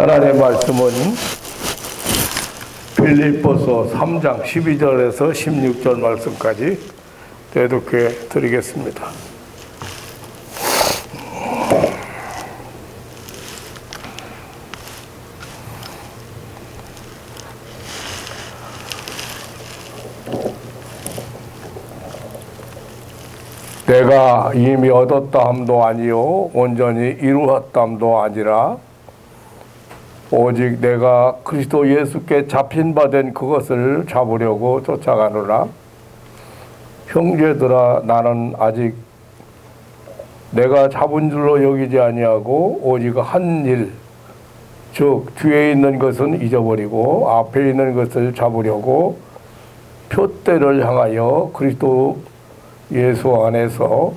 하나님의 말씀은 빌립보서 3장 12절에서 16절 말씀까지 대독해 드리겠습니다. 내가 이미 얻었다 함도 아니요 온전히 이루었다 함도 아니라 오직 내가 그리스도 예수께 잡힌 바 된 그것을 잡으려고 쫓아가노라. 형제들아, 나는 아직 내가 잡은 줄로 여기지 아니하고 오직 한 일, 즉 뒤에 있는 것은 잊어버리고 앞에 있는 것을 잡으려고 표대를 향하여 그리스도 예수 안에서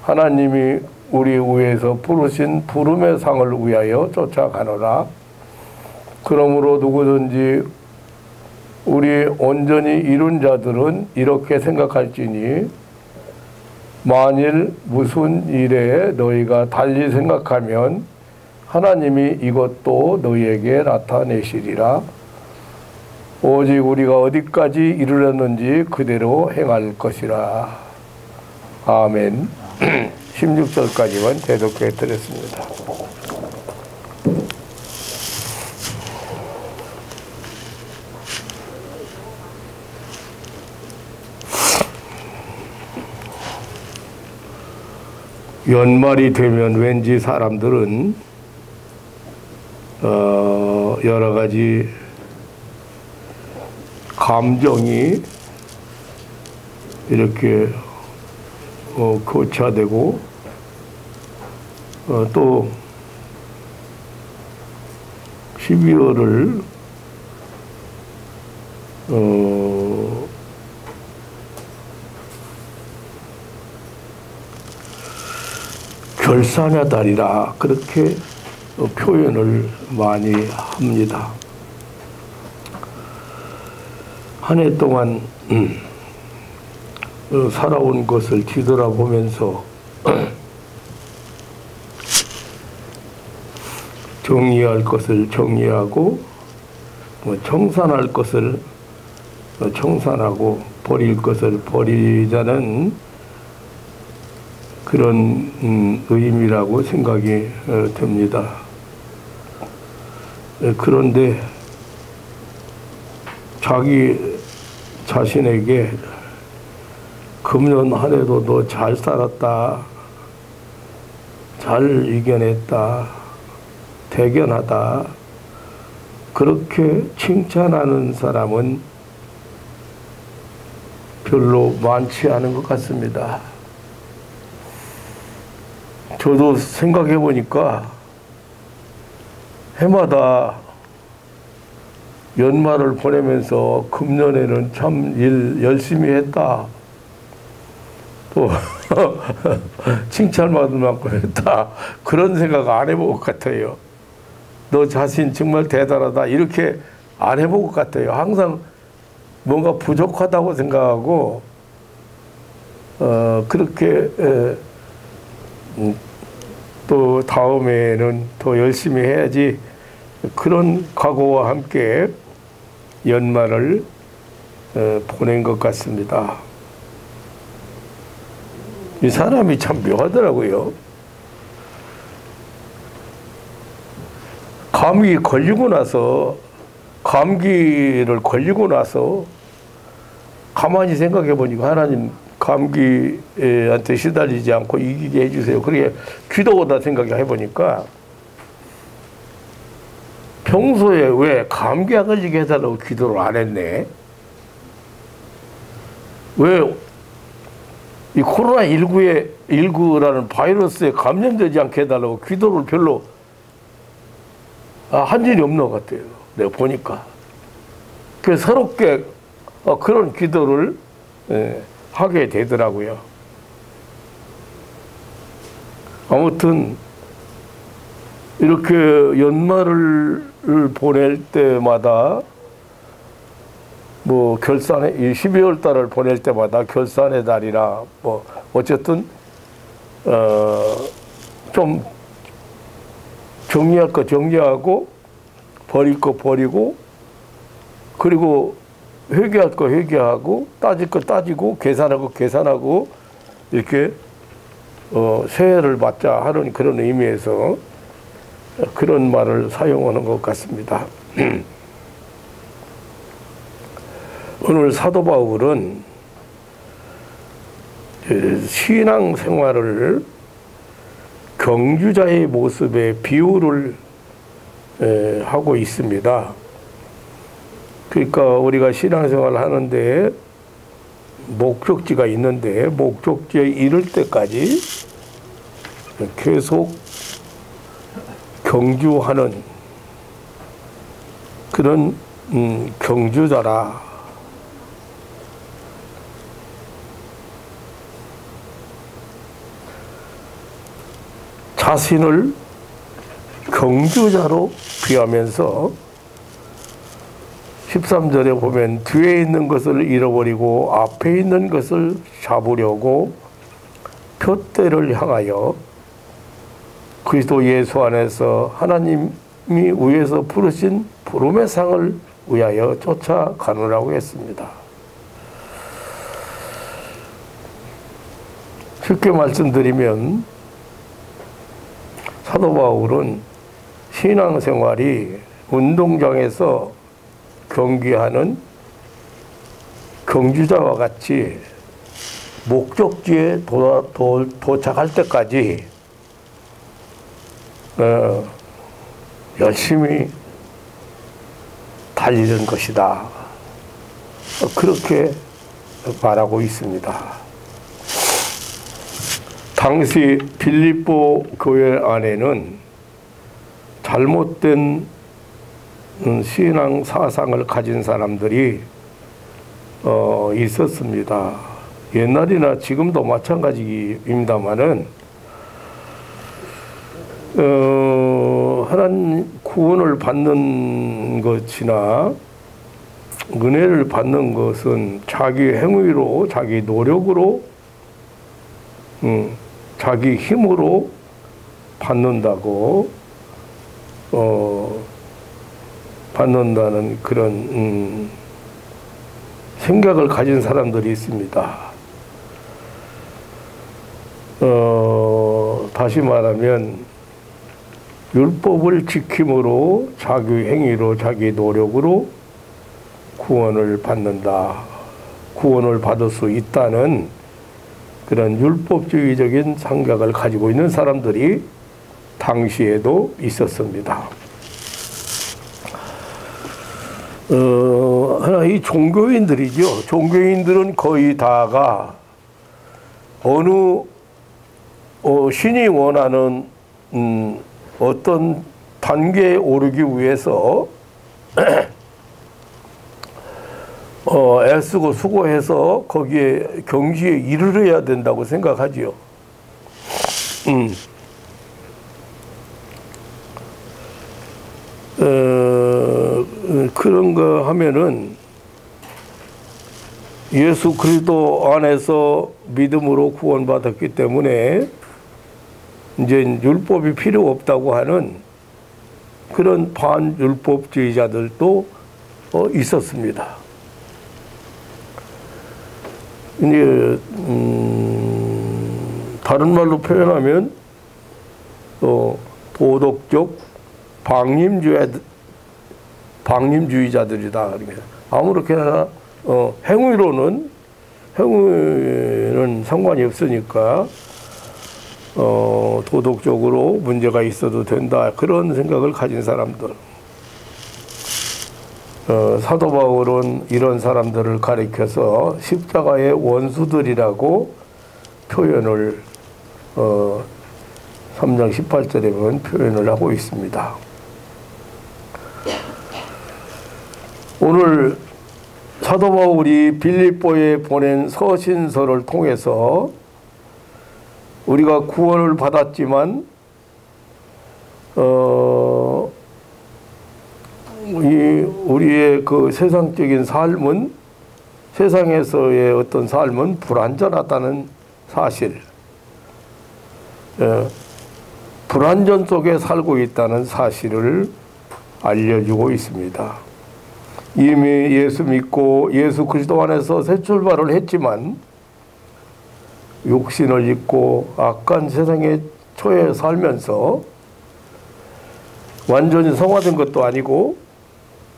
하나님이 우리 위에서 부르신 부름의 상을 위하여 쫓아가노라. 그러므로 누구든지 우리 온전히 이룬 자들은 이렇게 생각할지니 만일 무슨 일에 너희가 달리 생각하면 하나님이 이것도 너희에게 나타내시리라. 오직 우리가 어디까지 이르렀는지 그대로 행할 것이라. 아멘. 16절까지만 대독해 드렸습니다. 연말이 되면 왠지 사람들은 여러 가지 감정이 이렇게 교차되고 또 12월을 결산의 달이라 그렇게 표현을 많이 합니다. 한 해 동안 살아온 것을 뒤돌아보면서 정리할 것을 정리하고 청산할 것을 청산하고 버릴 것을 버리자는 그런 의미라고 생각이 듭니다. 그런데 자기 자신에게 금년 한 해도 너 잘 살았다, 잘 이겨냈다, 대견하다, 그렇게 칭찬하는 사람은 별로 많지 않은 것 같습니다. 저도 생각해 보니까 해마다 연말을 보내면서 금년에는 참 일 열심히 했다, 또 칭찬받을 만큼 했다, 그런 생각 안 해본 것 같아요. 너 자신 정말 대단하다, 이렇게 안 해본 것 같아요. 항상 뭔가 부족하다고 생각하고 그렇게 또 다음에는 더 열심히 해야지, 그런 각오와 함께 연말을 보낸 것 같습니다. 이 사람이 참 묘하더라고요. 감기를 걸리고 나서 가만히 생각해 보니까 하나님 감기한테 시달리지 않고 이기게 해주세요. 그렇게 기도하다 생각해 보니까 평소에 왜 감기 안 걸리게 해달라고 기도를 안 했네? 왜 이 코로나19라는 바이러스에 감염되지 않게 해달라고 기도를 별로 한 일이 없는 것 같아요. 내가 보니까. 그래서 서럽게 그런 기도를 하게 되더라고요. 아무튼 이렇게 연말을 보낼 때마다 결산의 12월 달을 보낼 때마다 결산의 달이라 어쨌든 좀 정리할 거 정리하고 버릴 거 버리고 그리고 회개할 거 회개하고 따질 거 따지고 계산하고 계산하고 이렇게 새해를 맞자 하는 그런 의미에서 그런 말을 사용하는 것 같습니다. 오늘 사도 바울은 신앙 생활을 경주자의 모습에 비유를 하고 있습니다. 그러니까 우리가 신앙생활을 하는데 목적지가 있는데 목적지에 이를 때까지 계속 경주하는 그런 경주자라. 자신을 경주자로 비하면서 13절에 보면 뒤에 있는 것을 잃어버리고 앞에 있는 것을 잡으려고 표대를 향하여 그리스도 예수 안에서 하나님이 위에서 부르신 부름의 상을 위하여 쫓아가느라고 했습니다. 쉽게 말씀드리면 사도 바울은 신앙생활이 운동장에서 경기하는 경주자와 같이 목적지에 도착할 때까지 열심히 달리는 것이다. 그렇게 말하고 있습니다. 당시 빌립보 교회 안에는 잘못된 신앙 사상을 가진 사람들이 있었습니다. 옛날이나 지금도 마찬가지입니다만은 하나님 구원을 받는 것이나 은혜를 받는 것은 자기 행위로 자기 노력으로 자기 힘으로 받는다고 받는다는 그런 생각을 가진 사람들이 있습니다. 다시 말하면 율법을 지킴으로 자기 행위로 자기 노력으로 구원을 받는다. 구원을 받을 수 있다는 그런 율법주의적인 생각을 가지고 있는 사람들이 당시에도 있었습니다. 이 종교인들이죠. 종교인들은 거의 다가 어느 신이 원하는 어떤 단계에 오르기 위해서 애쓰고 수고해서 거기에 경지에 이르러야 된다고 생각하지요. 그런 거 하면은 예수 그리스도 안에서 믿음으로 구원받았기 때문에 이제 율법이 필요 없다고 하는 그런 반율법주의자들도 있었습니다. 이제 다른 말로 표현하면 도덕적 방임주의자들이다. 아무렇게나 행위는 상관이 없으니까 도덕적으로 문제가 있어도 된다. 그런 생각을 가진 사람들. 사도 바울은 이런 사람들을 가리켜서 십자가의 원수들이라고 표현을 3장 18절에 보면 표현을 하고 있습니다. 오늘 사도 바울이 빌립보에 보낸 서신서를 통해서 우리가 구원을 받았지만 우리의 그 세상적인 삶은 세상에서의 어떤 삶은 불완전하다는 사실, 불완전 속에 살고 있다는 사실을 알려주고 있습니다. 이미 예수 믿고 예수 그리스도 안에서 새 출발을 했지만 육신을 입고 악한 세상에 처해 살면서 완전히 성화된 것도 아니고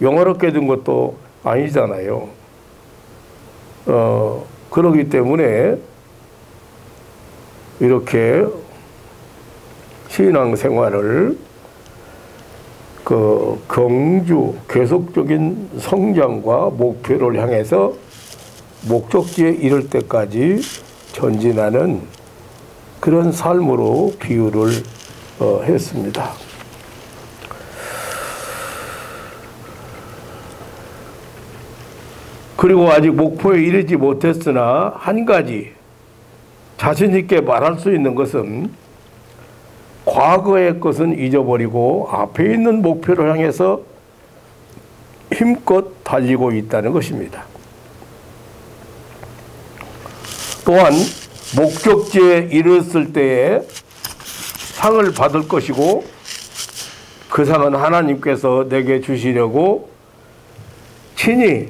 영화롭게 된 것도 아니잖아요. 그렇기 때문에 이렇게 신앙생활을 경주 계속적인 성장과 목표를 향해서 목적지에 이를 때까지 전진하는 그런 삶으로 비유를 했습니다. 그리고 아직 목표에 이르지 못했으나 한 가지 자신 있게 말할 수 있는 것은 과거의 것은 잊어버리고 앞에 있는 목표를 향해서 힘껏 달리고 있다는 것입니다. 또한 목적지에 이르렀을 때에 상을 받을 것이고 그 상은 하나님께서 내게 주시려고 친히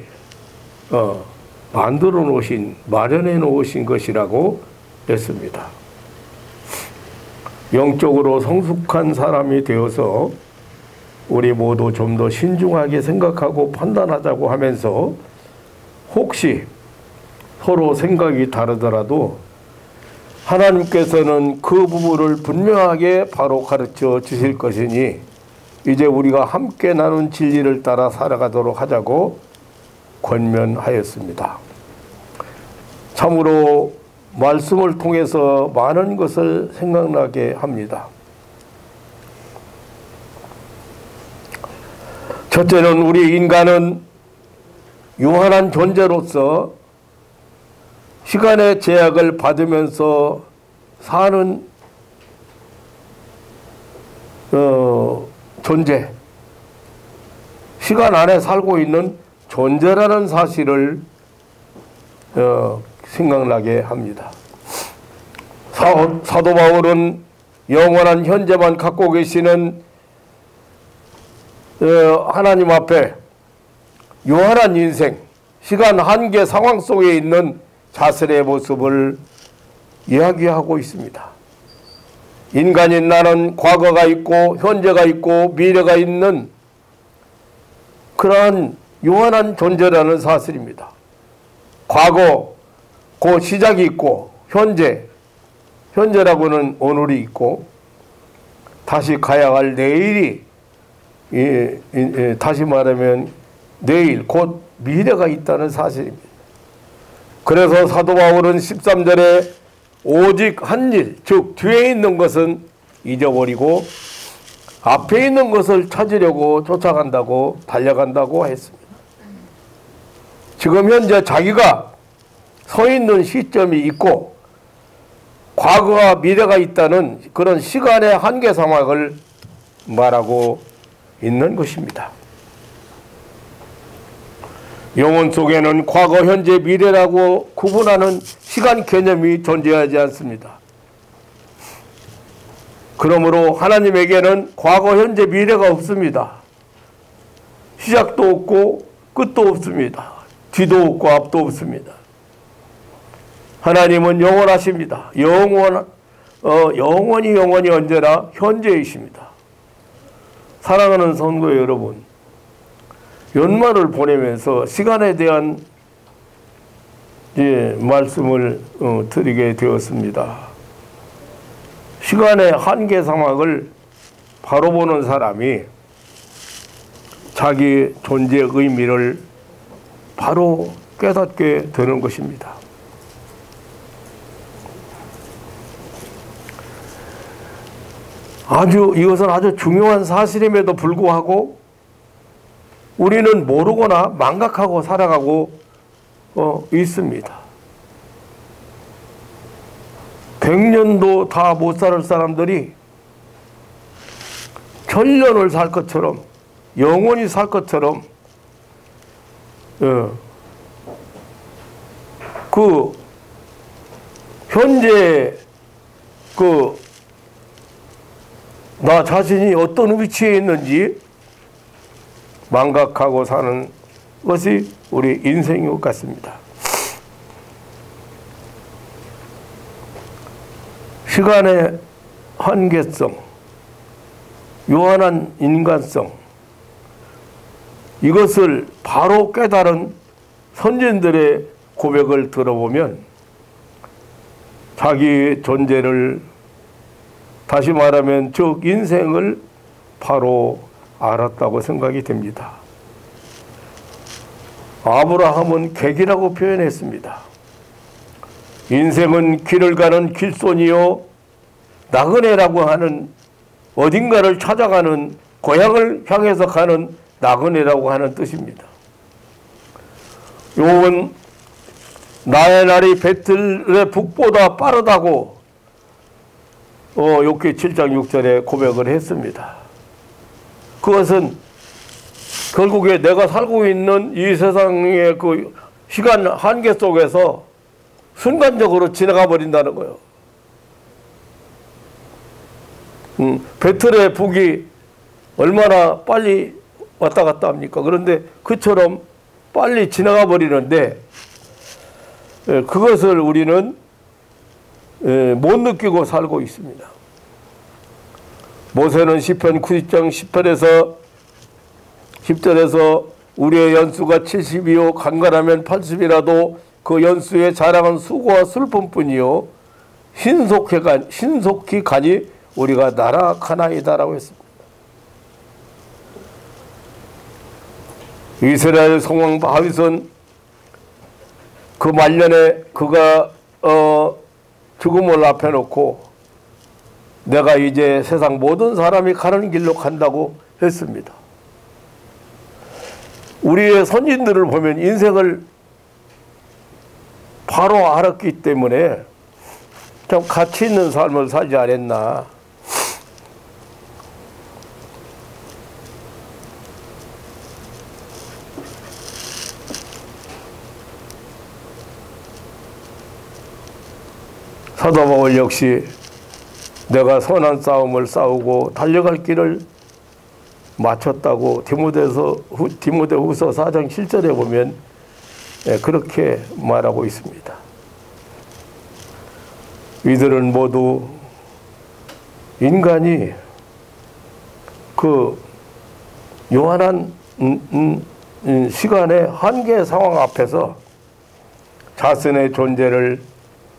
만들어 놓으신, 마련해 놓으신 것이라고 했습니다. 영적으로 성숙한 사람이 되어서 우리 모두 좀 더 신중하게 생각하고 판단하자고 하면서 혹시 서로 생각이 다르더라도 하나님께서는 그 부분을 분명하게 바로 가르쳐 주실 것이니 이제 우리가 함께 나눈 진리를 따라 살아가도록 하자고 권면하였습니다. 참으로 말씀을 통해서 많은 것을 생각나게 합니다. 첫째는 우리 인간은 유한한 존재로서 시간의 제약을 받으면서 사는 존재, 시간 안에 살고 있는 존재라는 사실을 생각나게 합니다. 사도 바울은 영원한 현재만 갖고 계시는 하나님 앞에 유한한 인생, 시간 한계 상황 속에 있는 자신의 모습을 이야기하고 있습니다. 인간인 나는 과거가 있고 현재가 있고 미래가 있는 그러한 유한한 존재라는 사실입니다. 과거, 그 시작이 있고 현재라고는 오늘이 있고 다시 가야 할 내일이 다시 말하면 내일 곧 미래가 있다는 사실입니다. 그래서 사도 바울은 13절에 오직 한 일, 즉 뒤에 있는 것은 잊어버리고 앞에 있는 것을 찾으려고 쫓아간다고 달려간다고 했습니다. 지금 현재 자기가 서 있는 시점이 있고 과거와 미래가 있다는 그런 시간의 한계 상황을 말하고 있는 것입니다. 영혼 속에는 과거, 현재, 미래라고 구분하는 시간 개념이 존재하지 않습니다. 그러므로 하나님에게는 과거, 현재, 미래가 없습니다. 시작도 없고 끝도 없습니다. 뒤도 없고 앞도 없습니다. 하나님은 영원하십니다. 영원히 언제나 현재이십니다. 사랑하는 성도 여러분, 연말을 보내면서 시간에 대한 말씀을 드리게 되었습니다. 시간의 한계 상황을 바로 보는 사람이 자기 존재의 의미를 바로 깨닫게 되는 것입니다. 이것은 아주 중요한 사실임에도 불구하고 우리는 모르거나 망각하고 살아가고 있습니다. 100년도 다 못 살 사람들이 천년을 살 것처럼 영원히 살 것처럼 그 현재 그 나 자신이 어떤 위치에 있는지 망각하고 사는 것이 우리 인생인 것 같습니다. 시간의 한계성, 요한한 인간성, 이것을 바로 깨달은 선진들의 고백을 들어보면 자기 존재를, 다시 말하면 즉 인생을 바로 알았다고 생각이 됩니다. 아브라함은 객이라고 표현했습니다. 인생은 길을 가는 길손이요 나그네라고 하는, 어딘가를 찾아가는, 고향을 향해서 가는 나그네라고 하는 뜻입니다. 욥은 나의 날이 배틀의 북보다 빠르다고 욥기 7장 6절에 고백을 했습니다. 그것은 결국에 내가 살고 있는 이 세상의 그 시간 한계 속에서 순간적으로 지나가 버린다는 거예요. 배틀의 북이 얼마나 빨리 왔다 갔다 합니까? 그런데 그처럼 빨리 지나가 버리는데 그것을 우리는 못 느끼고 살고 있습니다. 모세는 시편 90장 10절에서 우리의 연수가 70이요 간간하면 80이라도 그 연수의 자랑은 수고와 슬픔뿐이요 신속히 가니 우리가 나락하나이다라고 했습니다. 이스라엘 성왕 다윗은 그 말년에 그가 죽음을 앞에 놓고 내가 이제 세상 모든 사람이 가는 길로 간다고 했습니다. 우리의 선진들을 보면 인생을 바로 알았기 때문에 좀 가치 있는 삶을 살지 않았나. 사도 바울 역시 내가 선한 싸움을 싸우고 달려갈 길을 마쳤다고 디모데후서 4장 7절에 보면 그렇게 말하고 있습니다. 이들은 모두 인간이 그 요한한 시간의 한계 상황 앞에서 자신의 존재를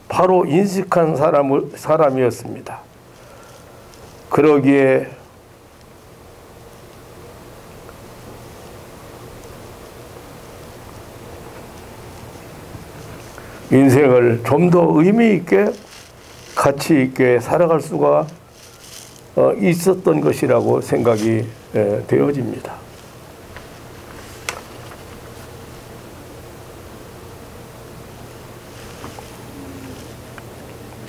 바로 인식한 사람이었습니다. 그러기에 인생을 좀 더 의미 있게 가치 있게 살아갈 수가 있었던 것이라고 생각이 되어집니다.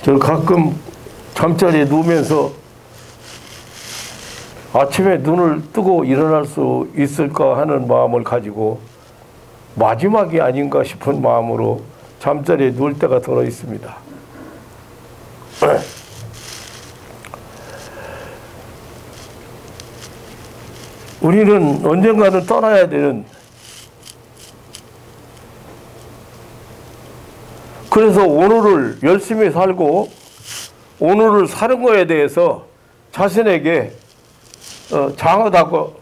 저 가끔 잠자리에 누우면서 아침에 눈을 뜨고 일어날 수 있을까 하는 마음을 가지고 마지막이 아닌가 싶은 마음으로 잠자리에 누울 때가 들어 있습니다. 우리는 언젠가는 떠나야 되는, 그래서 오늘을 열심히 살고 오늘을 사는 거에 대해서 자신에게 장하다고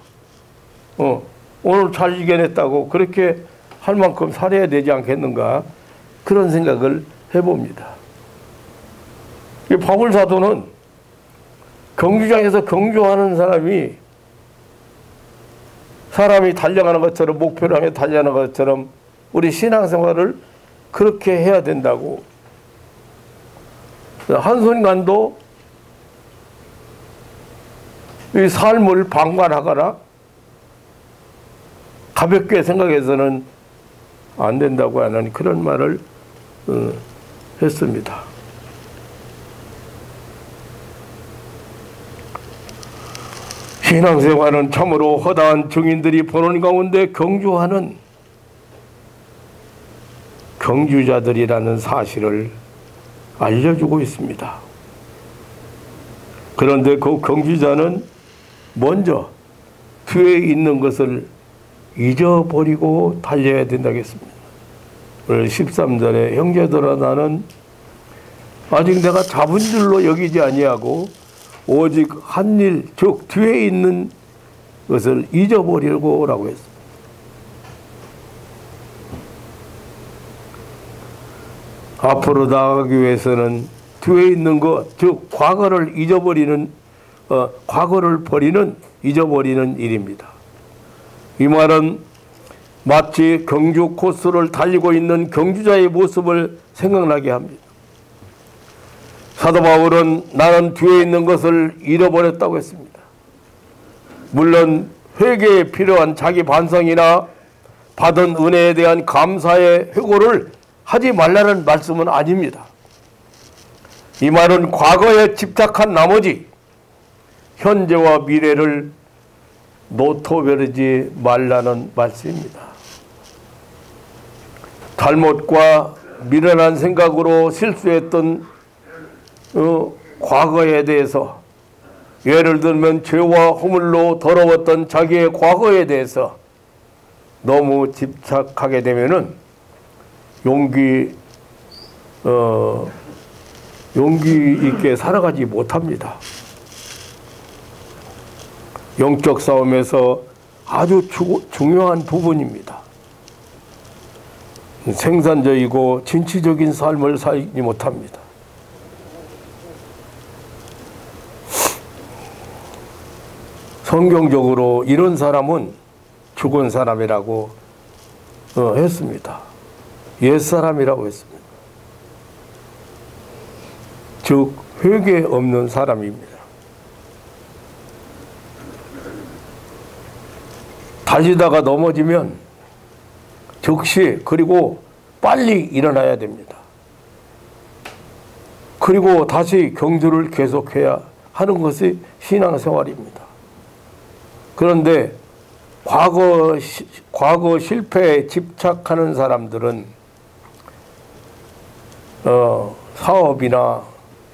오늘 잘 이겨냈다고 그렇게 할 만큼 살아야 되지 않겠는가, 그런 생각을 해봅니다. 이 바울 사도는 경주장에서 경주하는 사람이 달려가는 것처럼, 목표를 향해 달려가는 것처럼 우리 신앙생활을 그렇게 해야 된다고, 한순간도 이 삶을 방관하거나 가볍게 생각해서는 안 된다고 하는 그런 말을 했습니다. 신앙생활은 참으로 허다한 증인들이 보는 가운데 경주하는 경주자들이라는 사실을 알려주고 있습니다. 그런데 그 경주자는 먼저 뒤에 있는 것을 잊어버리고 달려야 된다고 했습니다. 오늘 13절에 형제들아 나는 아직 내가 잡은 줄로 여기지 아니하고 오직 한 일, 즉 뒤에 있는 것을 잊어버리고 라고 했습니다. 앞으로 나아가기 위해서는 뒤에 있는 것, 즉 과거를 잊어버리는, 과거를 버리는, 잊어버리는 일입니다. 이 말은 마치 경주 코스를 달리고 있는 경주자의 모습을 생각나게 합니다. 사도 바울은 나는 뒤에 있는 것을 잃어버렸다고 했습니다. 물론 회개에 필요한 자기 반성이나 받은 은혜에 대한 감사의 회고를 하지 말라는 말씀은 아닙니다. 이 말은 과거에 집착한 나머지 현재와 미래를 노토버리지 말라는 말씀입니다. 잘못과 미련한 생각으로 실수했던 과거에 대해서, 예를 들면 죄와 허물로 더러웠던 자기의 과거에 대해서 너무 집착하게 되면은 용기 있게 살아가지 못합니다. 영적 싸움에서 아주 중요한 부분입니다. 생산적이고 진취적인 삶을 살지 못합니다. 성경적으로 이런 사람은 죽은 사람이라고 했습니다. 옛사람이라고 했습니다. 즉 회개 없는 사람입니다. 달리다가 넘어지면 즉시 그리고 빨리 일어나야 됩니다. 그리고 다시 경주를 계속해야 하는 것이 신앙생활입니다. 그런데 과거 실패에 집착하는 사람들은 사업이나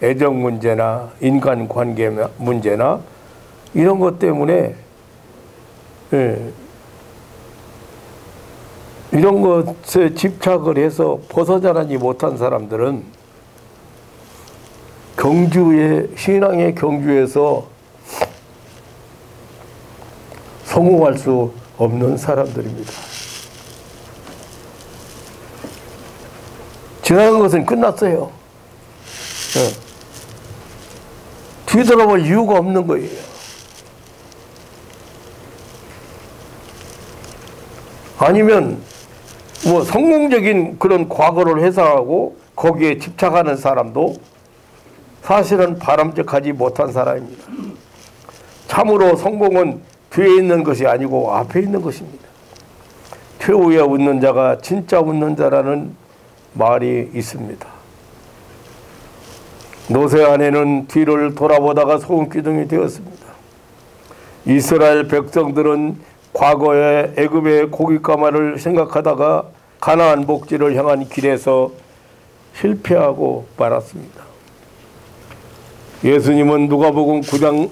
애정 문제나 인간관계 문제나 이런 것 때문에 이런 것에 집착을 해서 벗어나지 못한 사람들은 신앙의 경주에서 성공할 수 없는 사람들입니다. 지나간 것은 끝났어요. 뒤돌아볼 이유가 없는 거예요. 아니면 뭐 성공적인 그런 과거를 회상하고 거기에 집착하는 사람도 사실은 바람직하지 못한 사람입니다. 참으로 성공은 뒤에 있는 것이 아니고 앞에 있는 것입니다. 퇴후에 웃는 자가 진짜 웃는 자라는 말이 있습니다. 노새 아내는 뒤를 돌아보다가 소금기둥이 되었습니다. 이스라엘 백성들은 과거의 애굽의 고깃가마를 생각하다가 가나안 복지를 향한 길에서 실패하고 말았습니다. 예수님은 누가복음 9장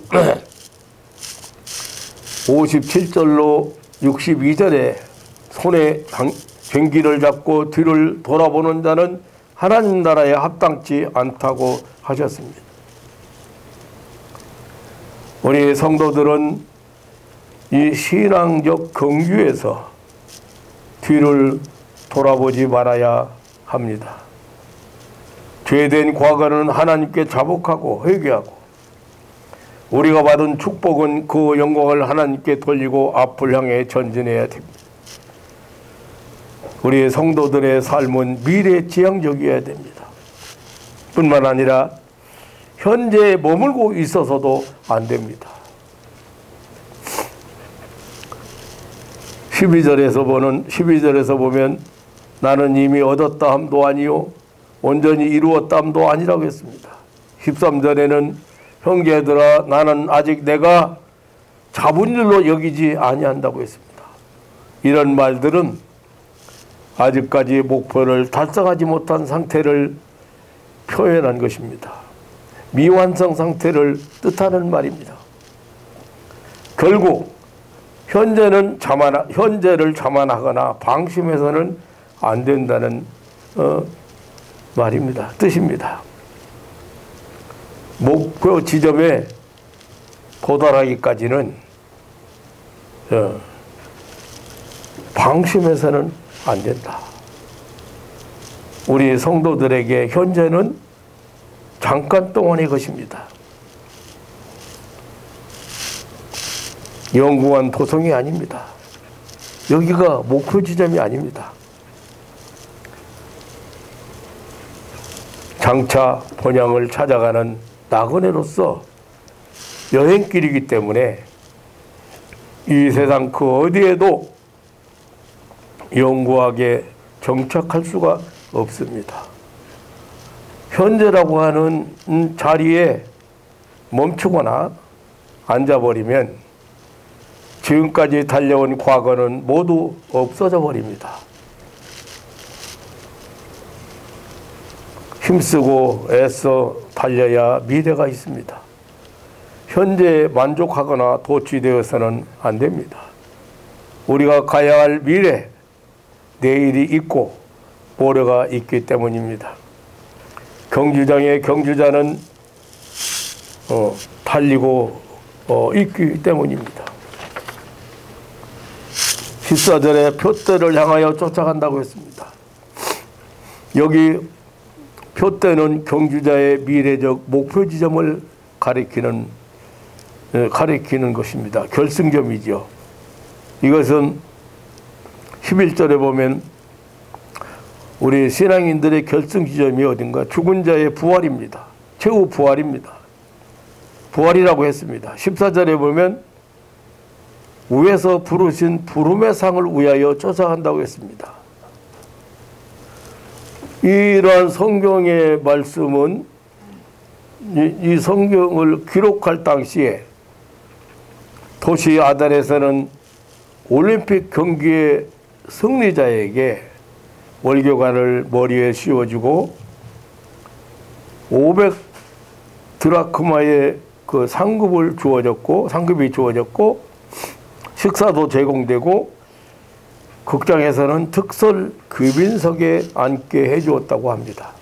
57절로 62절에 손에 쟁기를 잡고 뒤를 돌아보는 자는 하나님 나라에 합당치 않다고 하셨습니다. 우리 성도들은 이 신앙적 경주에서 뒤를 돌아보지 말아야 합니다. 죄된 과거는 하나님께 자복하고 회개하고 우리가 받은 축복은 그 영광을 하나님께 돌리고 앞을 향해 전진해야 됩니다. 우리의 성도들의 삶은 미래지향적이어야 됩니다. 뿐만 아니라 현재에 머물고 있어서도 안 됩니다. 12절에서 보면 나는 이미 얻었다 함도 아니요 온전히 이루었다 함도 아니라고 했습니다. 13절에는 형제들아 나는 아직 내가 잡은 줄로 여기지 아니한다고 했습니다. 이런 말들은 아직까지 목표를 달성하지 못한 상태를 표현한 것입니다. 미완성 상태를 뜻하는 말입니다. 결국 현재를 자만하거나 방심해서는 안 된다는 말입니다. 뜻입니다. 목표 지점에 도달하기까지는 방심해서는 안 된다. 우리 성도들에게 현재는 잠깐 동안의 것입니다. 영구한 도성이 아닙니다. 여기가 목표 지점이 아닙니다. 장차 본향을 찾아가는 나그네로서 여행길이기 때문에 이 세상 그 어디에도 영구하게 정착할 수가 없습니다. 현재라고 하는 자리에 멈추거나 앉아버리면 지금까지 달려온 과거는 모두 없어져 버립니다. 힘쓰고 애써 달려야 미래가 있습니다. 현재에 만족하거나 도취되어서는 안 됩니다. 우리가 가야 할 미래, 내일이 있고 모레가 있기 때문입니다. 경주장의 경주자는 달리고 있기 때문입니다. 14절에 표대를 향하여 쫓아간다고 했습니다. 여기 표대는 경주자의 미래적 목표 지점을 가리키는 것입니다. 결승점이죠. 이것은 11절에 보면 우리 신앙인들의 결승 지점이 어딘가? 죽은 자의 부활입니다. 최후 부활입니다. 부활이라고 했습니다. 14절에 보면 위에서 부르신 부름의 상을 위하여 쫓아간다고 했습니다. 이러한 성경의 말씀은 이 성경을 기록할 당시에 도시 아단에서는 올림픽 경기의 승리자에게 월교관을 머리에 씌워주고 500 드라크마의 그 상급이 주어졌고 식사도 제공되고 극장에서는 특설 귀빈석에 앉게 해주었다고 합니다.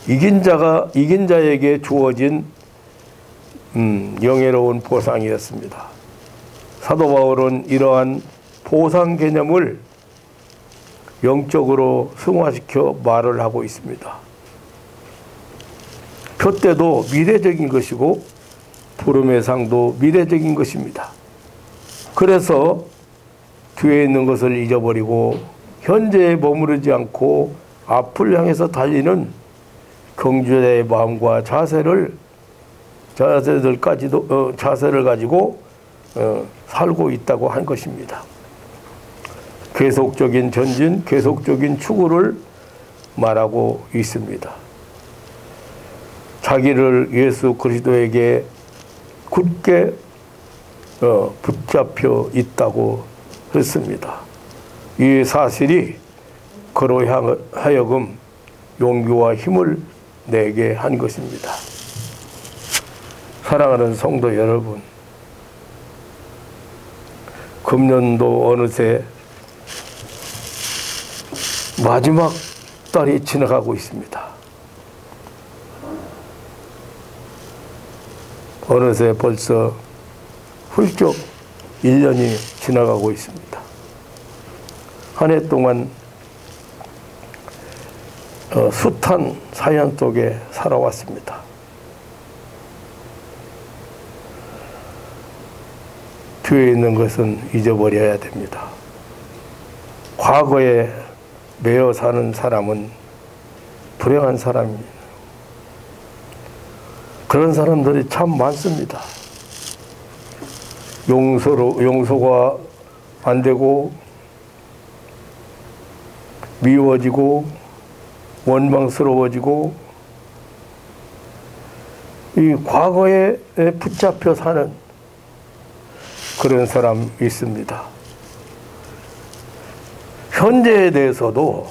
이긴 자에게 주어진 영예로운 보상이었습니다. 사도 바울은 이러한 보상 개념을 영적으로 승화시켜 말을 하고 있습니다. 표대도 미래적인 것이고 부름의 상도 미래적인 것입니다. 그래서 뒤에 있는 것을 잊어버리고 현재에 머무르지 않고 앞을 향해서 달리는 경주자의 마음과 자세를 가지고 살고 있다고 한 것입니다. 계속적인 전진, 계속적인 추구를 말하고 있습니다. 자기를 예수 그리스도에게 굳게 붙잡혀 있다고 했습니다. 이 사실이 그로 하여금 용기와 힘을 내게 한 것입니다. 사랑하는 성도 여러분, 금년도 어느새 마지막 달이 지나가고 있습니다. 어느새 벌써 훌쩍 1년이 지나가고 있습니다. 한 해 동안 숱한 사연 속에 살아왔습니다. 뒤에 있는 것은 잊어버려야 됩니다. 과거에 매여 사는 사람은 불행한 사람입니다. 그런 사람들이 참 많습니다. 용서가 안 되고 미워지고 원망스러워지고 이 과거에 붙잡혀 사는 그런 사람 있습니다. 현재에 대해서도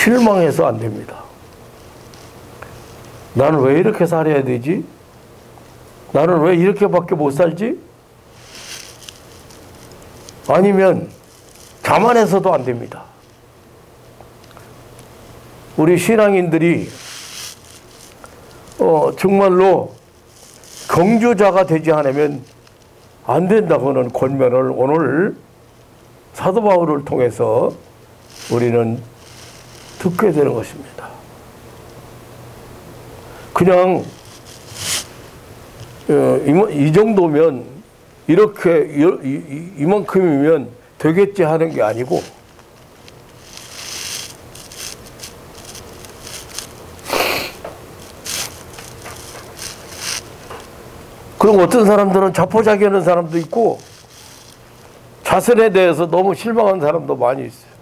실망해서 안 됩니다. 나는 왜 이렇게 살아야 되지? 나는 왜 이렇게밖에 못 살지? 아니면 자만해서도 안 됩니다. 우리 신앙인들이 정말로 경주자가 되지 않으면 안 된다고는 권면을 오늘 사도 바울을 통해서 우리는 듣게 되는 것입니다. 그냥 이 정도면 이렇게 이만큼이면 되겠지 하는 게 아니고 그럼 어떤 사람들은 자포자기하는 사람도 있고 자선에 대해서 너무 실망한 사람도 많이 있어요.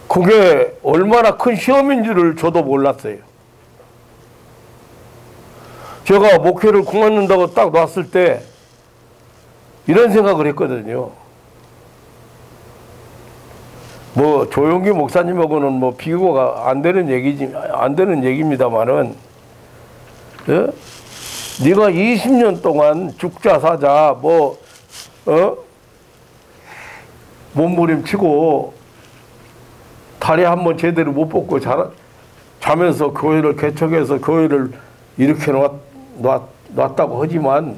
그게 얼마나 큰 시험인 줄을 저도 몰랐어요. 제가 목회를 그만둔다고 딱 놨을 때 이런 생각을 했거든요. 뭐 조용기 목사님하고는 뭐 비교가 안 되는 얘기입니다만은, 예? 네가 20년 동안 죽자 사자 몸부림치고 다리 한번 제대로 못 뻗고 자면서 교회를 개척해서 교회를 이렇게 놨다고 하지만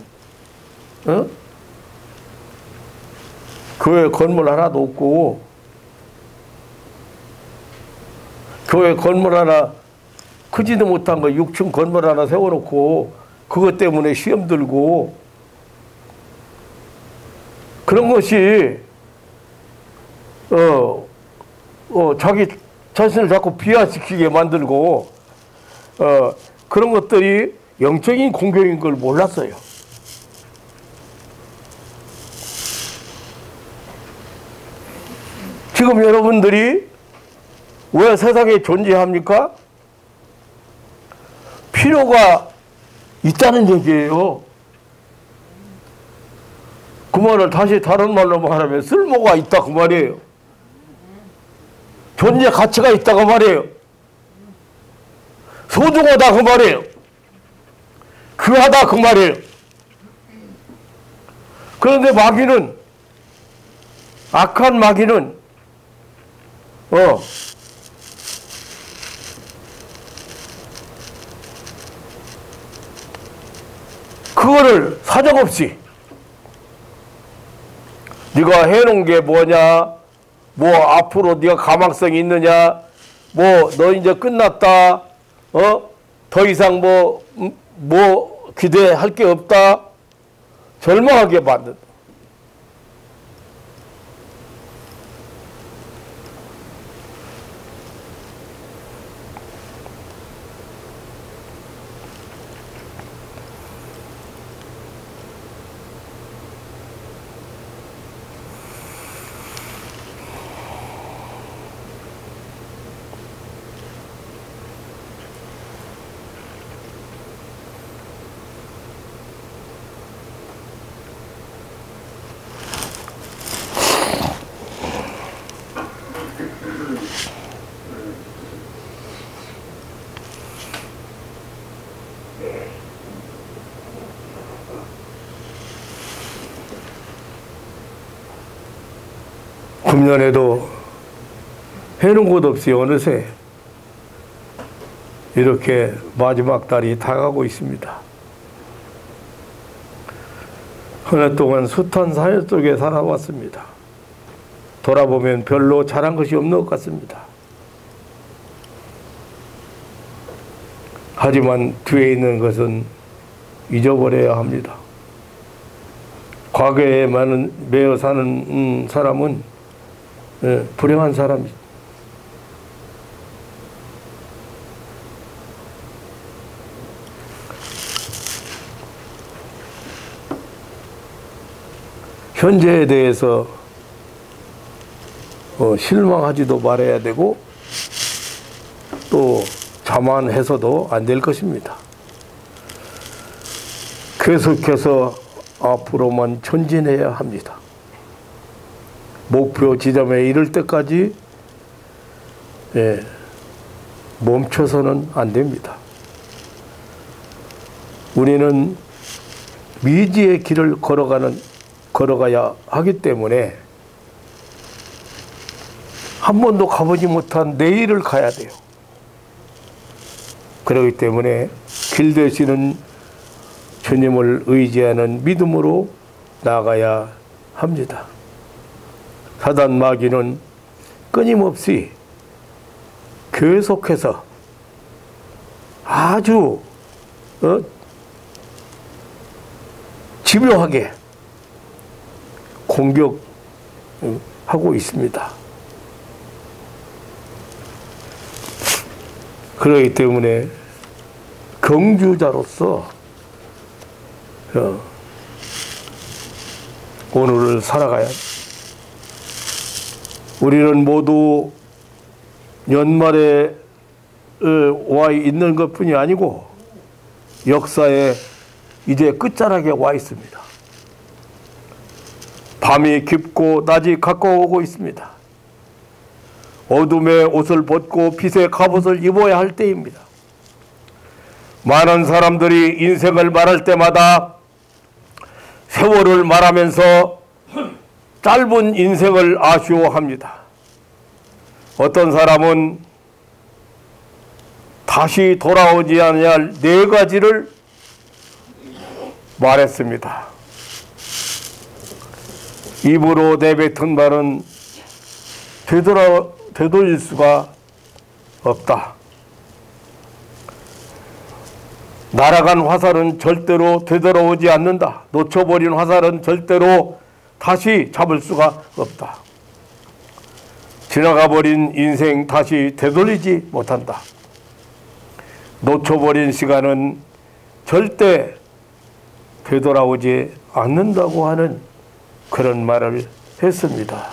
교회 건물 하나도 없고 교회 건물 하나 크지도 못한 거 6층 건물 하나 세워놓고 그것 때문에 시험 들고 그런 것이 자기 자신을 자꾸 비하시키게 만들고 그런 것들이 영적인 공격인 걸 몰랐어요. 지금 여러분들이 왜 세상에 존재합니까? 필요가 있다는 얘기예요. 그 말을 다시 다른 말로 말하면 쓸모가 있다 그 말이에요. 존재 가치가 있다 그 말이에요. 소중하다 그 말이에요. 귀하다 그 말이에요. 그런데 마귀는, 악한 마귀는 그거를 사정없이 네가 해놓은 게 뭐냐, 뭐 앞으로 네가 가망성이 있느냐, 뭐 너 이제 끝났다, 더 이상 뭐 기대할 게 없다, 절망하게 만든. 금년에도 해놓은 곳 없이 어느새 이렇게 마지막 달이 다가가고 있습니다. 한 해 동안 숱한 사연 속에 살아왔습니다. 돌아보면 별로 잘한 것이 없는 것 같습니다. 하지만 뒤에 있는 것은 잊어버려야 합니다. 과거에 매여 사는 사람은 불행한 사람이죠. 현재에 대해서 실망하지도 말아야 되고 또 자만해서도 안 될 것입니다. 계속해서 앞으로만 전진해야 합니다. 목표 지점에 이를 때까지 멈춰서는 안 됩니다. 우리는 미지의 길을 걸어가야 하기 때문에 한 번도 가보지 못한 내일을 가야 돼요. 그렇기 때문에 길 되시는 주님을 의지하는 믿음으로 나가야 합니다. 사단 마귀는 끊임없이 계속해서 아주 집요하게 공격하고 있습니다. 그렇기 때문에 경주자로서 오늘을 살아가야 합니다. 우리는 모두 연말에 와 있는 것뿐이 아니고 역사에 이제 끝자락에 와 있습니다. 밤이 깊고 낮이 가까워오고 있습니다. 어둠의 옷을 벗고 빛의 갑옷을 입어야 할 때입니다. 많은 사람들이 인생을 말할 때마다 세월을 말하면서 짧은 인생을 아쉬워합니다. 어떤 사람은 다시 돌아오지 않을 4가지를 말했습니다. 입으로 내뱉은 말은 되돌릴 수가 없다. 날아간 화살은 절대로 되돌아오지 않는다. 놓쳐버린 화살은 절대로 다시 잡을 수가 없다. 지나가버린 인생 다시 되돌리지 못한다. 놓쳐버린 시간은 절대 되돌아오지 않는다고 하는 그런 말을 했습니다.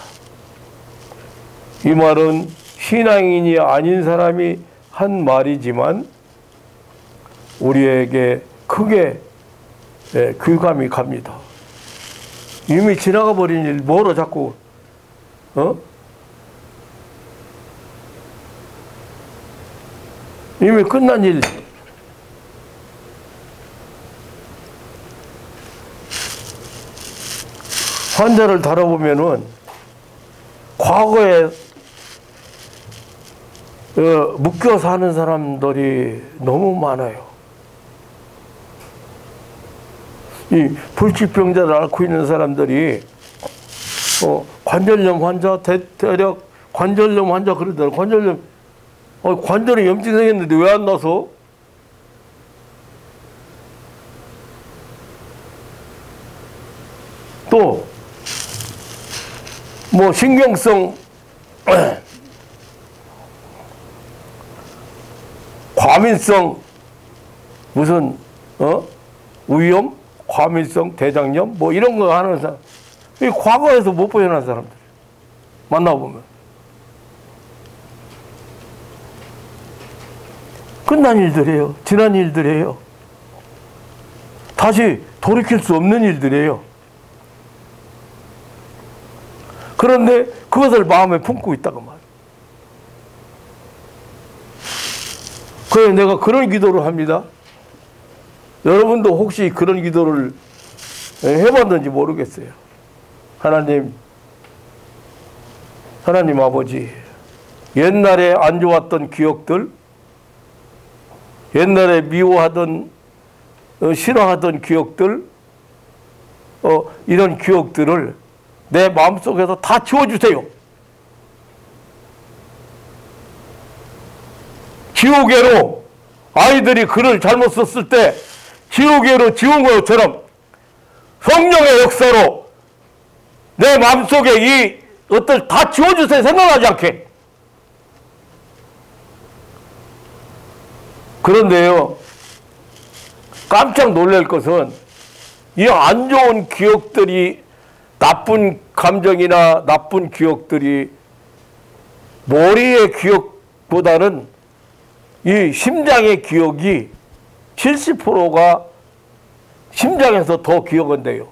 이 말은 신앙인이 아닌 사람이 한 말이지만 우리에게 크게 귀감이 갑니다. 이미 지나가 버린 일 뭐로 자꾸 이미 끝난 일 환자를 다뤄보면은 과거에 묶여 사는 사람들이 너무 많아요. 이 불치병자를 앓고 있는 사람들이 관절염 환자, 대략 관절염 환자 그러더라고요. 관절염, 관절에 염증 생겼는데 왜 안 나서? 또 뭐 신경성 과민성 무슨 위염, 과민성 대장염 뭐 이런 거 하는 사람, 이 과거에서 못 보여난 사람들 만나보면 끝난 일들이에요. 지난 일들이에요. 다시 돌이킬 수 없는 일들이에요. 그런데 그것을 마음에 품고 있다고 말이에요. 그래서 내가 그런 기도를 합니다. 여러분도 혹시 그런 기도를 해봤는지 모르겠어요. 하나님 아버지, 옛날에 안 좋았던 기억들, 옛날에 미워하던 싫어하던 기억들, 이런 기억들을 내 마음속에서 다 지워주세요. 지우개로 아이들이 글을 잘못 썼을 때 지우개로 지운 것처럼 성령의 역사로 내 마음속에 이 것들 다 지워주세요. 생각나지 않게. 그런데요, 깜짝 놀랄 것은 이 안 좋은 기억들이, 나쁜 감정이나 나쁜 기억들이 머리의 기억보다는 이 심장의 기억이 70%가 심장에서 더 기억한대요.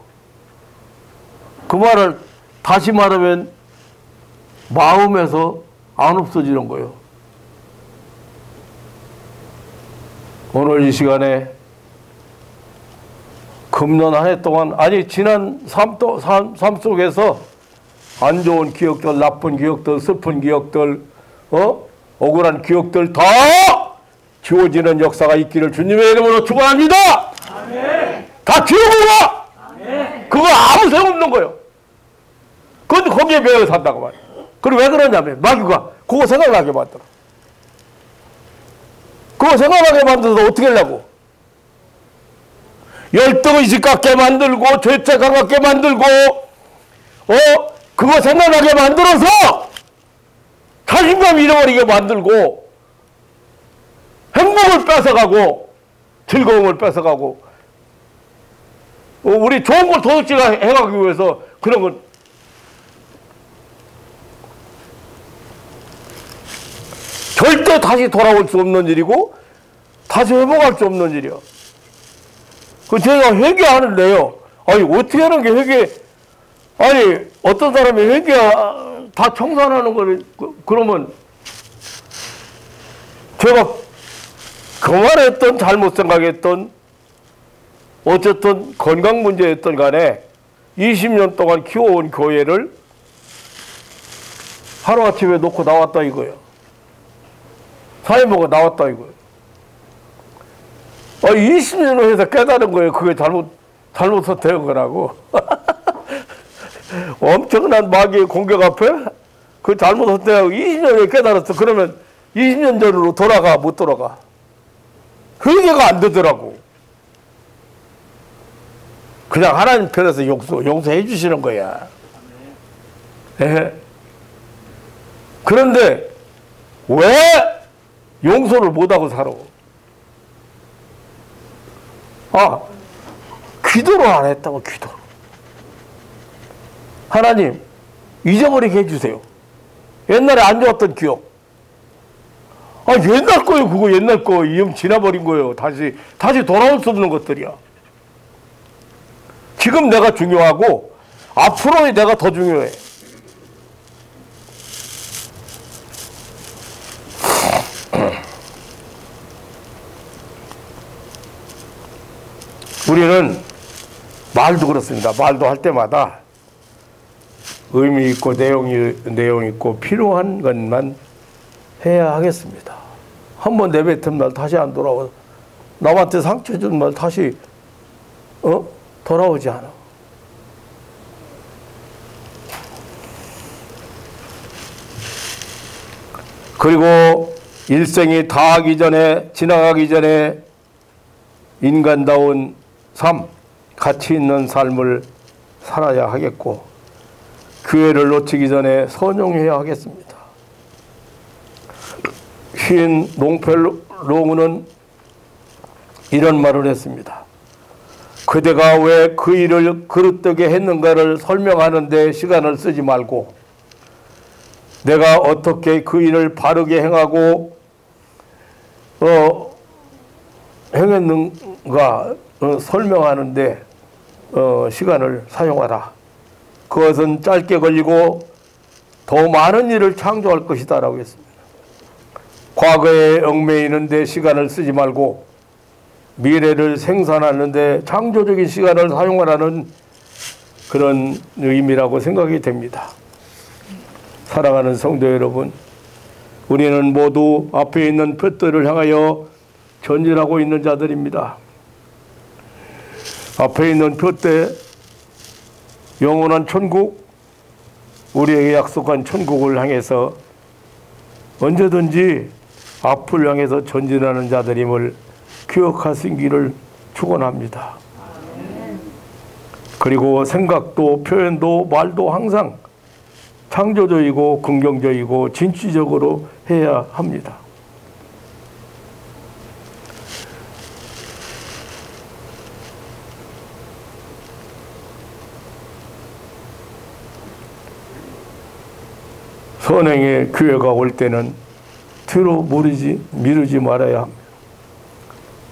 그 말을 다시 말하면 마음에서 안 없어지는 거예요. 오늘 이 시간에 금년 한 해 동안, 아니 지난 삶 속에서 안 좋은 기억들, 나쁜 기억들, 슬픈 기억들, 억울한 기억들 다 지워지는 역사가 있기를 주님의 이름으로 축원합니다. 아멘. 다 지워버려. 아멘. 그거 아무 소용없는 거예요. 그런데 거기에 매여 산다고 말이에요. 그리고 왜 그러냐면 마귀가 그거 생각나게 만들어. 그거 생각나게 만들어서 어떻게 하려고? 열등의식 갖게 만들고 죄책감 갖게 만들고 그거 생각나게 만들어서 자신감 잃어버리게 만들고 행복을 뺏어가고 즐거움을 뺏어가고 우리 좋은 걸 도둑질을 해가기 위해서 그런 건 절대 다시 돌아올 수 없는 일이고 다시 회복할 수 없는 일이야. 그 제가 회개하는데요. 아니 어떻게 하는 게 회개? 아니 어떤 사람이 회개 다 청산하는 거를 그러면 제가 그만했던 잘못 생각했던 어쨌든 건강 문제였던 간에 20년 동안 키워온 교회를 하루아침에 놓고 나왔다 이거예요. 사회보고 나왔다 이거예요. 20년을 해서 깨달은 거예요. 그게 잘못 선택한 거라고. 엄청난 마귀의 공격 앞에 그 잘못 선택하고 20년을 깨달았어. 그러면 20년 전으로 돌아가 못 돌아가. 회개가 안 되더라고. 그냥 하나님 편에서 용서해 주시는 거야. 네. 그런데 왜 용서를 못하고 살아? 기도를 안 했다고. 기도를. 하나님 잊어버리게 해주세요. 옛날에 안 좋았던 기억. 옛날 거예요. 그거 옛날 거. 이형 지나버린 거예요. 다시 돌아올 수 없는 것들이야. 지금 내가 중요하고 앞으로의 내가 더 중요해. 우리는 말도 그렇습니다. 말도 할 때마다 의미 있고 내용 있고 필요한 것만 해야 하겠습니다. 한번 내뱉은 말 다시 안 돌아오고 남한테 상처 준 말 다시 돌아오지 않아. 그리고 일생이 지나가기 전에 인간다운 삶, 가치 있는 삶을 살아야 하겠고 기회를 놓치기 전에 선용해야 하겠습니다. 시인 롱펠롱은 이런 말을 했습니다. 그대가 왜 그 일을 그릇되게 했는가를 설명하는 데 시간을 쓰지 말고 내가 어떻게 그 일을 바르게 행하고 행했는가 설명하는 데 시간을 사용하라. 그것은 짧게 걸리고 더 많은 일을 창조할 것이다 라고 했습니다. 과거에 얽매이는 데 시간을 쓰지 말고 미래를 생산하는 데 창조적인 시간을 사용하라는 그런 의미라고 생각이 됩니다. 사랑하는 성도 여러분, 우리는 모두 앞에 있는 둯들을 향하여 전진하고 있는 자들입니다. 앞에 있는 둯대, 영원한 천국, 우리에게 약속한 천국을 향해서 언제든지 앞을 향해서 전진하는 자들임을 기억하시기를 축원합니다. 그리고 생각도 표현도 말도 항상 창조적이고 긍정적이고 진취적으로 해야 합니다. 선행의 기회가 올 때는 뒤로 미루지 말아야 합니다.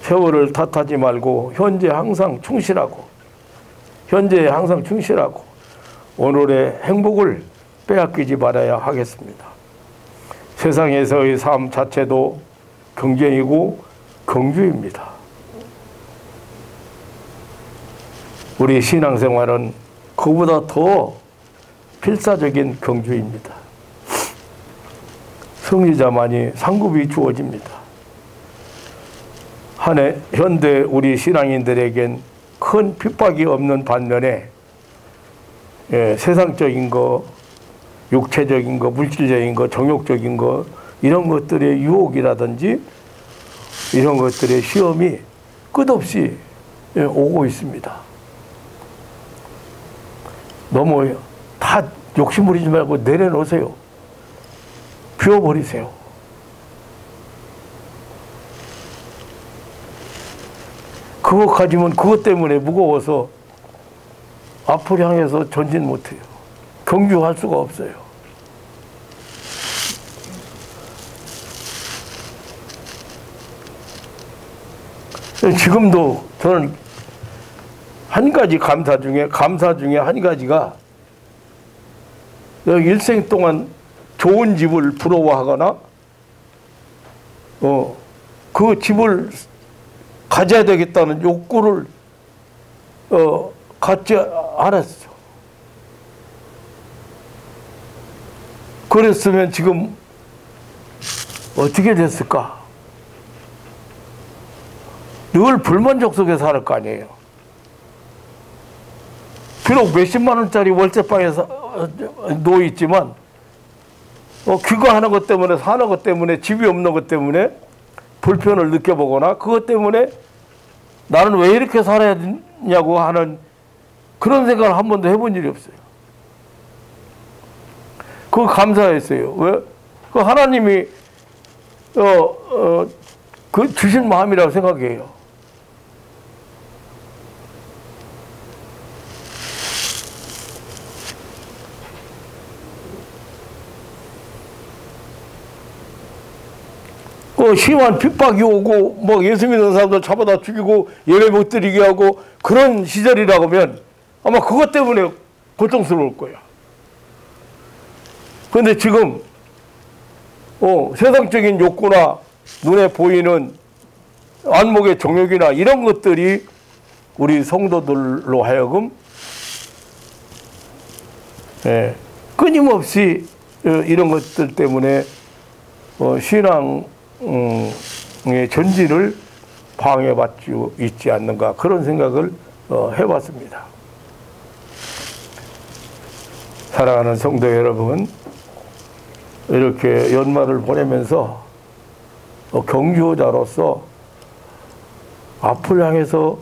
세월을 탓하지 말고 현재에 항상 충실하고 오늘의 행복을 빼앗기지 말아야 하겠습니다. 세상에서의 삶 자체도 경쟁이고 경주입니다. 우리 신앙생활은 그보다 더 필사적인 경주입니다. 승리자만이 상급이 주어집니다. 현대 우리 신앙인들에겐 큰 핍박이 없는 반면에 세상적인 거, 육체적인 거, 물질적인 거, 정욕적인 거 이런 것들의 유혹이라든지 이런 것들의 시험이 끝없이 오고 있습니다. 너무 다 욕심부리지 말고 내려놓으세요. 비워버리세요. 그거 가지면 그것 때문에 무거워서 앞을 향해서 전진 못해요. 경주할 수가 없어요. 지금도 저는 한 가지 감사 중에 한 가지가 일생 동안 좋은 집을 부러워하거나 그 집을 가져야 되겠다는 욕구를 갖지 않았죠. 그랬으면 지금 어떻게 됐을까? 늘 불만족 속에 살 거 아니에요. 비록 몇십만 원짜리 월세방에 놓여 있지만 귀가하는 것 때문에 사는 것 때문에 집이 없는 것 때문에 불편을 느껴보거나 그것 때문에 나는 왜 이렇게 살아야 되냐고 하는 그런 생각을 한 번도 해본 일이 없어요. 그거 감사했어요. 왜? 그 하나님이 그 주신 마음이라고 생각해요. 심한 핍박이 오고 뭐 예수 믿는 사람들 잡아다 죽이고 예배 못 드리게 하고 그런 시절이라고 하면 아마 그것 때문에 고통스러울 거야. 그런데 지금 세상적인 욕구나 눈에 보이는 안목의 정욕이나 이런 것들이 우리 성도들로 하여금 끊임없이 이런 것들 때문에 신앙의 전진을 방해받지 있지 않는가 그런 생각을 해봤습니다. 사랑하는 성도 여러분, 이렇게 연말을 보내면서 경주자로서 앞을 향해서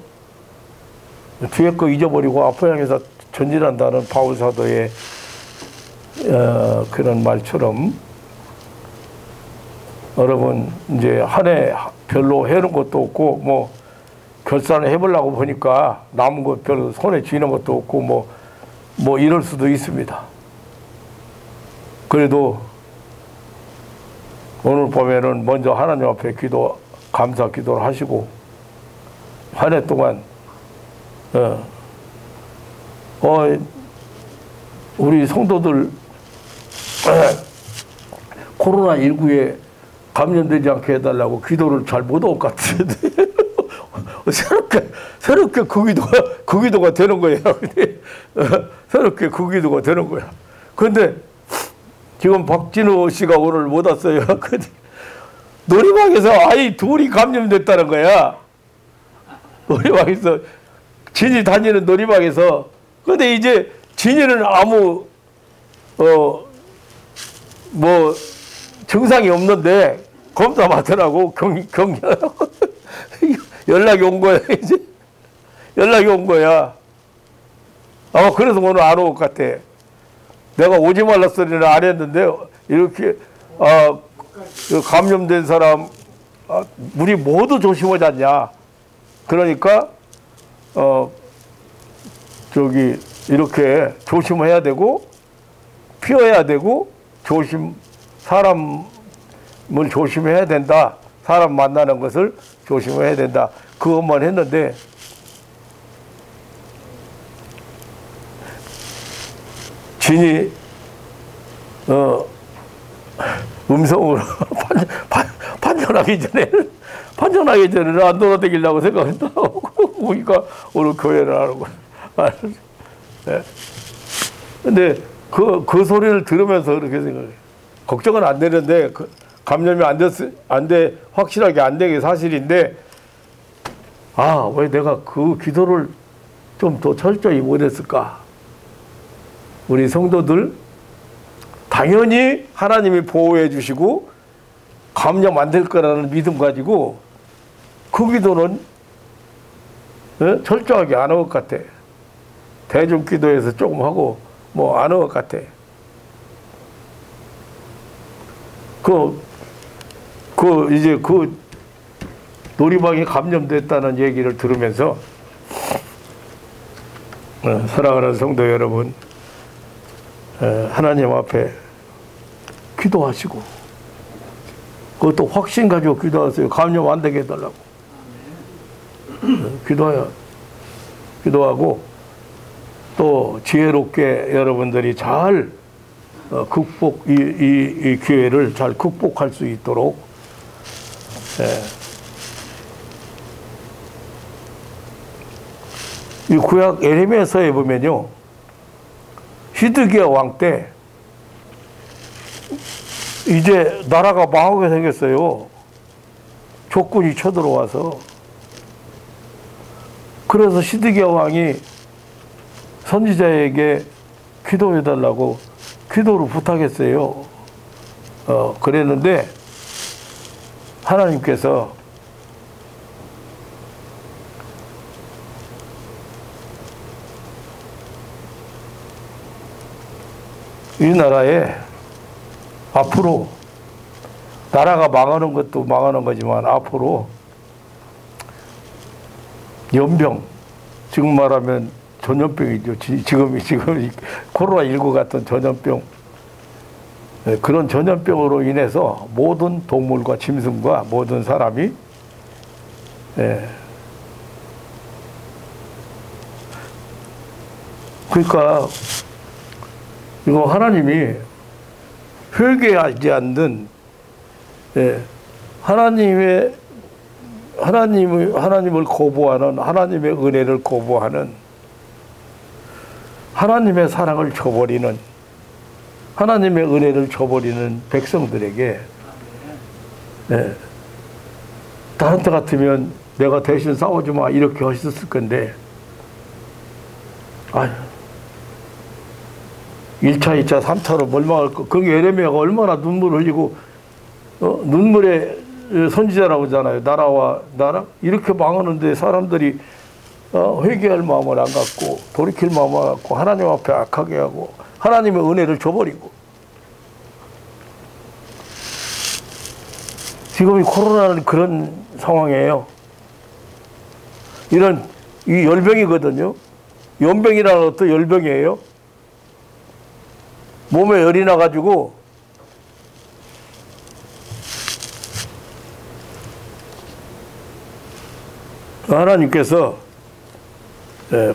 뒤에 거 잊어버리고 앞을 향해서 전진한다는 바울 사도의 그런 말처럼 여러분 이제 한 해 별로 해놓은 것도 없고 뭐 결산을 해보려고 보니까 남은 것 별로 손에 쥐는 것도 없고 뭐 이럴 수도 있습니다. 그래도 오늘 보면은 먼저 하나님 앞에 감사 기도를 하시고 한 해 동안 우리 성도들 코로나19에 감염되지 않게 해달라고 기도를 잘 못 할 것 같은데 새롭게 그 기도가 되는 거예요. 새롭게 그 기도가 되는 거야. 근데 지금 박진호 씨가 오늘 못 왔어요. 놀이방에서 아이 둘이 감염됐다는 거야. 놀이방에서 진이 다니는 놀이방에서. 근데 이제 진이는 아무 뭐 증상이 없는데 검사 받으라고 경계하라고 연락이 온 거야. 이제 연락이 온 거야. 아마 그래서 오늘 안 올 것 같아. 내가 오지 말라 소리는 안 했는데 이렇게 감염된 사람 우리 모두 조심하자냐. 그러니까 이렇게 조심해야 되고 피해야 되고 사람을 조심해야 된다. 사람 만나는 것을 조심해야 된다. 그것만 했는데 진이 음성으로 판전하기 전에는 안 돌아다니려고 생각했다. 그러니까 오늘 교회를 하는 거야. 네. 근데 그 소리를 들으면서 그렇게 생각해. 걱정은 안 되는데, 감염이 확실하게 안 된 게 사실인데, 왜 내가 그 기도를 좀 더 철저히 못했을까? 우리 성도들, 당연히 하나님이 보호해 주시고, 감염 안 될 거라는 믿음 가지고, 그 기도는 철저하게 안 한 것 같아. 대중 기도에서 조금 하고, 안 한 것 같아. 이제 놀이방이 감염됐다는 얘기를 들으면서, 사랑하는 성도 여러분, 하나님 앞에 기도하시고, 그것도 확신 가지고 기도하세요. 감염 안 되게 해달라고. 기도하고, 또 지혜롭게 여러분들이 잘 이 기회를 잘 극복할 수 있도록, 이 구약 예레미야서에 보면요, 히드기야 왕 때 이제 나라가 망하게 생겼어요. 적군이 쳐들어와서. 그래서 히드기야 왕이 선지자에게 기도해달라고 기도를 부탁했어요. 그랬는데 하나님께서 이 나라에 앞으로, 나라가 망하는 것도 망하는 거지만 앞으로 연병, 지금 말하면 전염병이죠. 지금 코로나19 같은 전염병, 그런 전염병으로 인해서 모든 동물과 짐승과 모든 사람이 그러니까 이거 하나님이 회개하지 않는, 하나님을 거부하는, 하나님의 은혜를 거부하는, 하나님의 사랑을 저버리는, 하나님의 은혜를 저버리는 백성들에게, 다른 때 같으면 내가 대신 싸우지 마 이렇게 하셨을 건데, 1차, 2차, 3차로 멸망할 거. 거기 예레미야가 얼마나 눈물을 흘리고, 눈물의 선지자라고 하잖아요. 나라 이렇게 망하는데 사람들이 회개할 마음을 안 갖고, 돌이킬 마음을 안 갖고, 하나님 앞에 악하게 하고, 하나님의 은혜를 줘버리고. 지금 이 코로나는 그런 상황이에요. 이 열병이거든요. 연병이라는 것도 열병이에요. 몸에 열이 나가지고 하나님께서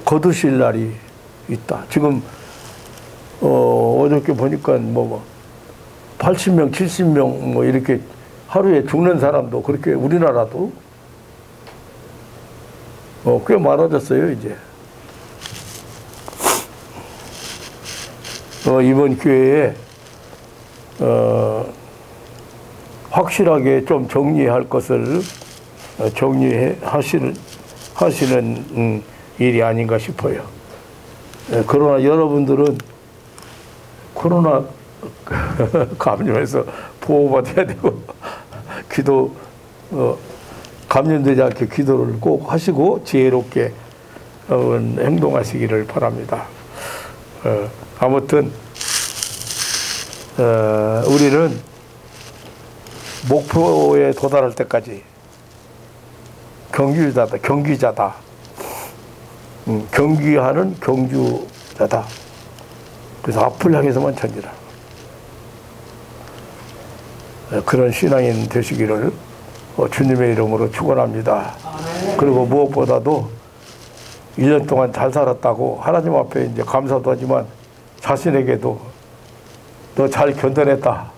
거두실 날이 있다. 지금 어저께 보니까 80명, 70명 이렇게 하루에 죽는 사람도, 그렇게 우리나라도 꽤 많아졌어요. 이제 이번 기회에 확실하게 좀 정리할 것을 하시는 일이 아닌가 싶어요. 그러나 여러분들은 코로나 감염해서 보호받아야 되고, 감염되지 않게 기도를 꼭 하시고 지혜롭게 행동하시기를 바랍니다. 아무튼 우리는 목표에 도달할 때까지 경기자다. 경기하는 경주자다. 그래서 앞을 향해서만 전진하라. 그런 신앙인 되시기를 주님의 이름으로 축원합니다. 그리고 무엇보다도 1년 동안 잘 살았다고 하나님 앞에 이제 감사도 하지만 자신에게도 너 잘 견뎌냈다.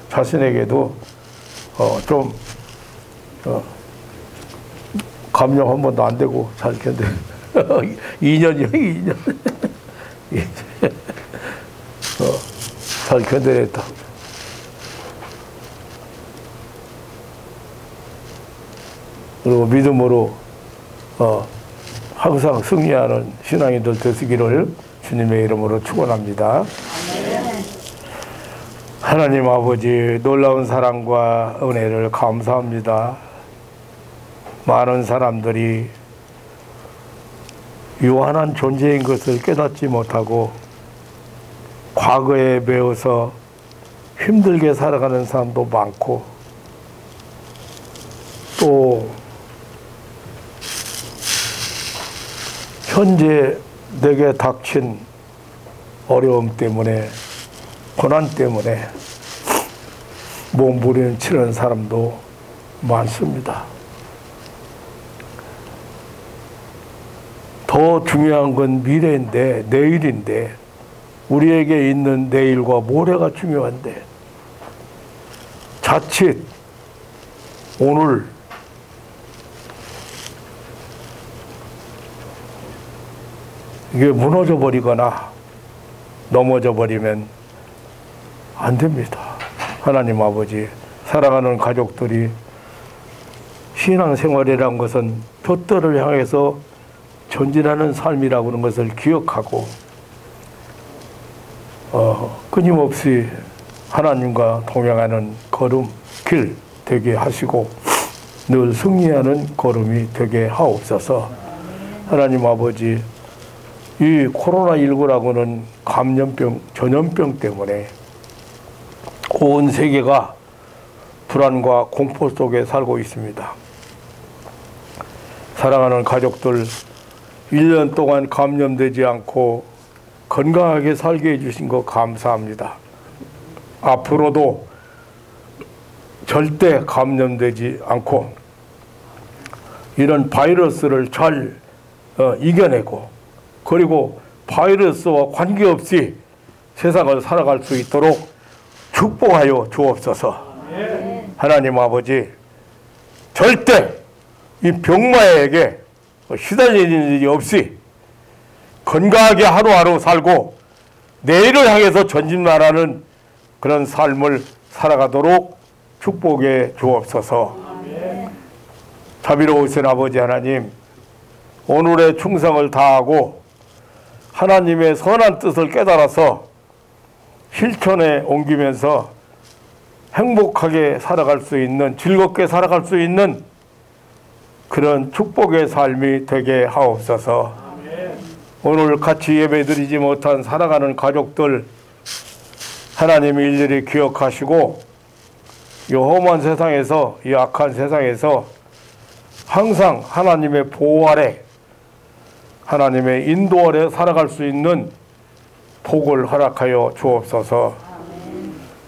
자신에게도 좀 감염 한 번도 안 되고 잘 견뎌. 2년이요, 2년. 잘 견뎌냈다. 그리고 믿음으로 항상 승리하는 신앙인들 되시기를 주님의 이름으로 축원합니다. 하나님 아버지, 놀라운 사랑과 은혜를 감사합니다. 많은 사람들이 유한한 존재인 것을 깨닫지 못하고 과거에 매어서 힘들게 살아가는 사람도 많고, 또 현재 내게 닥친 어려움 때문에, 고난 때문에 몸부림치는 사람도 많습니다. 더 중요한 건 미래인데, 내일인데, 우리에게 있는 내일과 모레가 중요한데, 자칫 오늘 이게 무너져 버리거나 넘어져 버리면 안 됩니다. 하나님 아버지, 사랑하는 가족들이 신앙생활이라는 것은 돛대를 향해서 전진하는 삶이라고 하는 것을 기억하고 끊임없이 하나님과 동행하는 걸음길 되게 하시고 늘 승리하는 걸음이 되게 하옵소서. 하나님 아버지, 이 코로나19라고는 감염병, 전염병 때문에 온 세계가 불안과 공포 속에 살고 있습니다. 사랑하는 가족들, 1년 동안 감염되지 않고 건강하게 살게 해주신 거 감사합니다. 앞으로도 절대 감염되지 않고 이런 바이러스를 잘 이겨내고, 그리고 바이러스와 관계없이 세상을 살아갈 수 있도록 축복하여 주옵소서. 하나님 아버지, 절대 이 병마에게 시달리는 일이 없이 건강하게 하루하루 살고 내일을 향해서 전진하라는 그런 삶을 살아가도록 축복해 주옵소서. 자비로우신 아버지 하나님, 오늘의 충성을 다하고 하나님의 선한 뜻을 깨달아서 실천에 옮기면서 행복하게 살아갈 수 있는, 즐겁게 살아갈 수 있는 그런 축복의 삶이 되게 하옵소서. 오늘 같이 예배드리지 못한 살아가는 가족들 하나님이 일일이 기억하시고, 이 험한 세상에서, 이 악한 세상에서 항상 하나님의 보호 아래, 하나님의 인도 아래 살아갈 수 있는 복을 허락하여 주옵소서.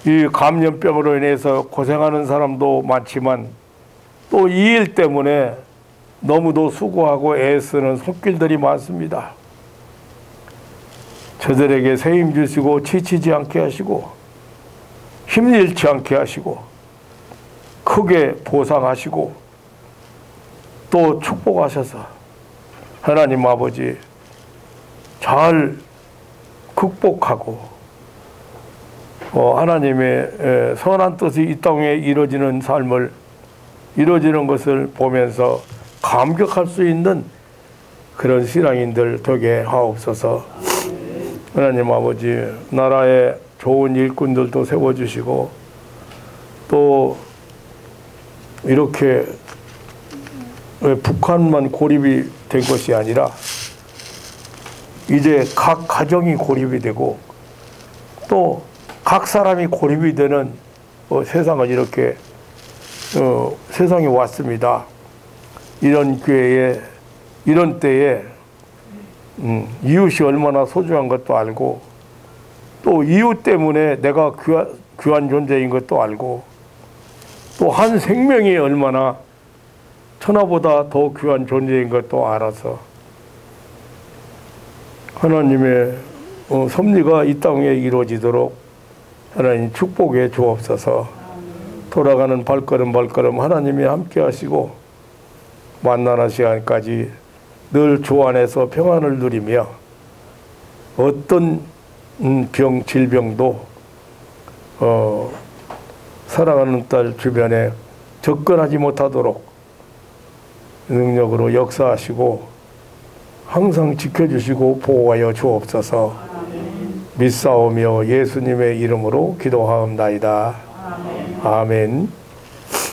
이 감염병으로 인해서 고생하는 사람도 많지만 또 이 일 때문에 너무도 수고하고 애쓰는 손길들이 많습니다. 저들에게 새 힘 주시고 지치지 않게 하시고 힘잃지 않게 하시고 크게 보상하시고 또 축복하셔서 하나님 아버지 잘 극복하고 하나님의 선한 뜻이 이 땅에 이루어지는 삶을, 이루어지는 것을 보면서 감격할 수 있는 그런 신앙인들 되게 하옵소서. 하나님 아버지, 나라에 좋은 일꾼들도 세워주시고 또 이렇게 북한만 고립이 된 것이 아니라 이제 각 가정이 고립이 되고 또 각 사람이 고립이 되는 세상을 이렇게 세상에 왔습니다. 이런 기회에, 이런 때에 이웃이 얼마나 소중한 것도 알고 또 이웃 때문에 내가 귀한 존재인 것도 알고 또 한 생명이 얼마나 천하보다 더 귀한 존재인 것도 알아서 하나님의 섭리가 이 땅에 이루어지도록 하나님 축복해 주옵소서. 돌아가는 발걸음 발걸음 하나님이 함께 하시고 만나는 시간까지 늘 주 안에서 평안을 누리며 어떤 병, 질병도 사랑하는 딸 주변에 접근하지 못하도록 능력으로 역사하시고 항상 지켜주시고 보호하여 주옵소서. 믿사오며 예수님의 이름으로 기도하옵나이다. 아멘.